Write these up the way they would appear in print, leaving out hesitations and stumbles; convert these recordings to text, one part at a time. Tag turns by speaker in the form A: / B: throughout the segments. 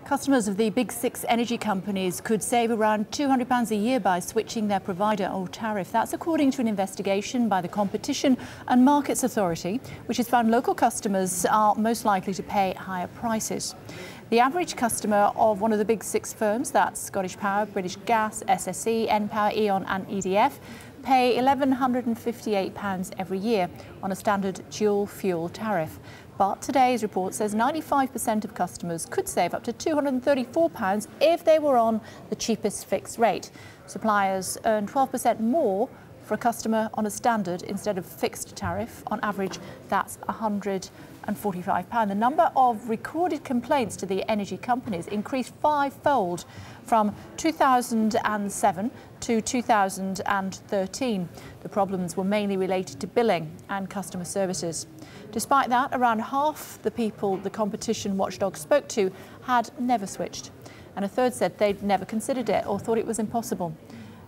A: Customers of the big six energy companies could save around £200 a year by switching their provider or tariff. That's according to an investigation by the Competition and Markets Authority, which has found local customers are most likely to pay higher prices. The average customer of one of the big six firms, that's Scottish Power, British Gas, SSE, npower, E.ON and EDF, pay £1,158 every year on a standard dual fuel tariff. But today's report says 95% of customers could save up to £234 if they were on the cheapest fixed rate. Suppliers earn 12% more for a customer on a standard instead of fixed tariff. On average, that's £145. The number of recorded complaints to the energy companies increased fivefold from 2007 to 2013. The problems were mainly related to billing and customer services. Despite that, around half the people the competition watchdog spoke to had never switched, and a third said they'd never considered it or thought it was impossible.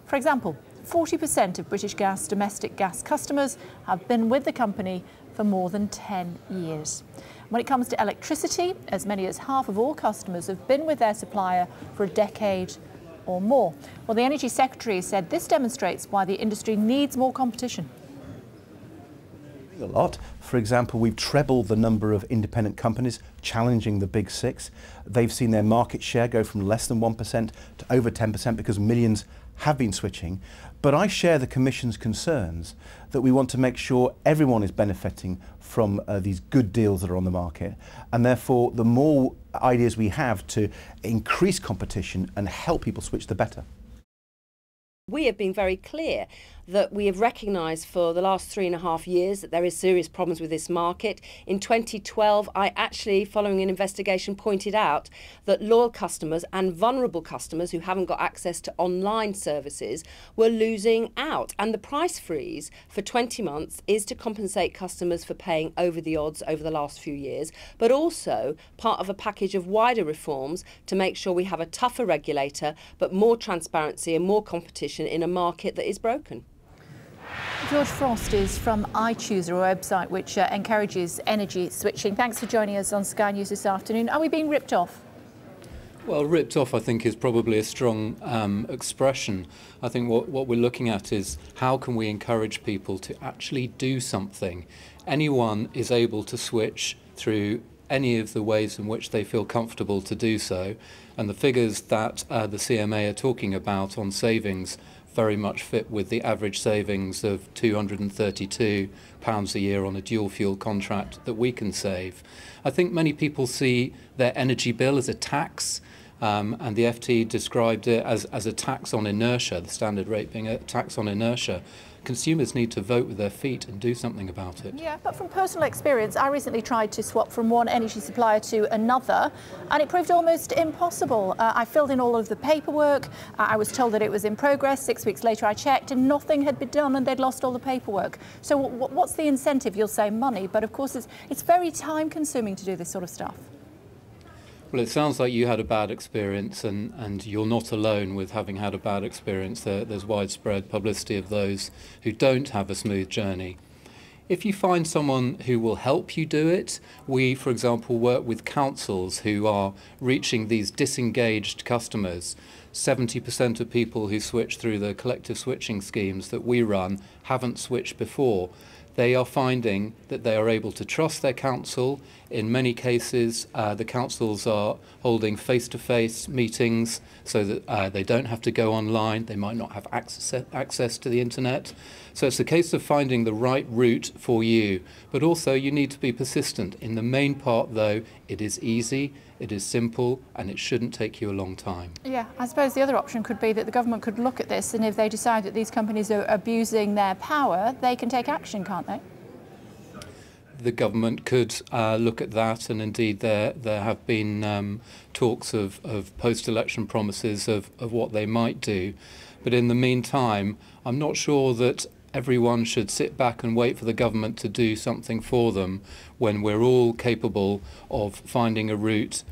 A: For example, 40% of British Gas domestic gas customers have been with the company for more than 10 years. When it comes to electricity, as many as half of all customers have been with their supplier for a decade or more. Well, the Energy Secretary said this demonstrates why the industry needs more competition.
B: A lot. For example, we've trebled the number of independent companies challenging the big six. They've seen their market share go from less than 1% to over 10% because millions have been switching. But I share the Commission's concerns that we want to make sure everyone is benefiting from these good deals that are on the market, and therefore the more ideas we have to increase competition and help people switch, the better.
C: We have been very clear that we have recognised for the last 3.5 years that there is serious problems with this market. In 2012, I actually, following an investigation, pointed out that loyal customers and vulnerable customers who haven't got access to online services were losing out. And the price freeze for 20 months is to compensate customers for paying over the odds over the last few years, but also part of a package of wider reforms to make sure we have a tougher regulator, but more transparency and more competition in a market that is broken.
A: George Frost is from iChoosr's, a website which encourages energy switching. Thanks for joining us on Sky News this afternoon. Are we being ripped off?
D: Well, ripped off, I think, is probably a strong expression. I think what we're looking at is how can we encourage people to actually do something. Anyone is able to switch through any of the ways in which they feel comfortable to do so, and the figures that the CMA are talking about on savings very much fit with the average savings of £232 a year on a dual fuel contract that we can save. I think many people see their energy bill as a tax, and the FT described it as a tax on inertia, the standard rate being a tax on inertia. Consumers need to vote with their feet and do something about it.
A: Yeah, but from personal experience, I recently tried to swap from one energy supplier to another, and it proved almost impossible. I filled in all of the paperwork. I was told that it was in progress. 6 weeks later, I checked, and nothing had been done, and they'd lost all the paperwork. So what's the incentive? You'll say money, but of course it's very time-consuming to do this sort of stuff.
D: Well, it sounds like you had a bad experience, and you're not alone with having had a bad experience. There's widespread publicity of those who don't have a smooth journey. If you find someone who will help you do it, we, for example, work with councils who are reaching these disengaged customers. 70% of people who switch through the collective switching schemes that we run haven't switched before. They are finding that they are able to trust their council. In many cases, the councils are holding face-to-face meetings so that they don't have to go online. They might not have access to the internet. So it's a case of finding the right route for you. But also you need to be persistent. In the main part, though, it is easy, it is simple, and it shouldn't take you a long time. Yeah,
A: I suppose the other option could be that the government could look at this, and if they decide that these companies are abusing their power, they can take action, can't they?
D: The government could look at that, and indeed there have been talks of post-election promises of what they might do. But in the meantime, I'm not sure that everyone should sit back and wait for the government to do something for them when we're all capable of finding a route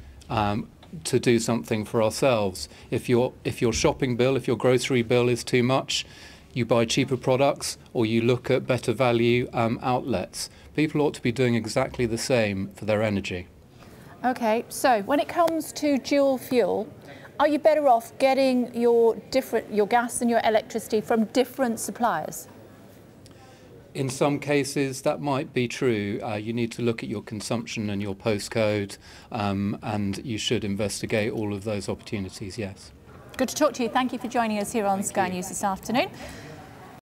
D: to do something for ourselves. If your shopping bill, if your grocery bill is too much, you buy cheaper products or you look at better value outlets. People ought to be doing exactly the same for their energy.
A: Okay, so when it comes to dual fuel, are you better off getting your gas and your electricity from different suppliers?
D: In some cases, that might be true. You need to look at your consumption and your postcode, and you should investigate all of those opportunities, yes.
A: Good to talk to you. Thank you for joining us here on Sky News this afternoon.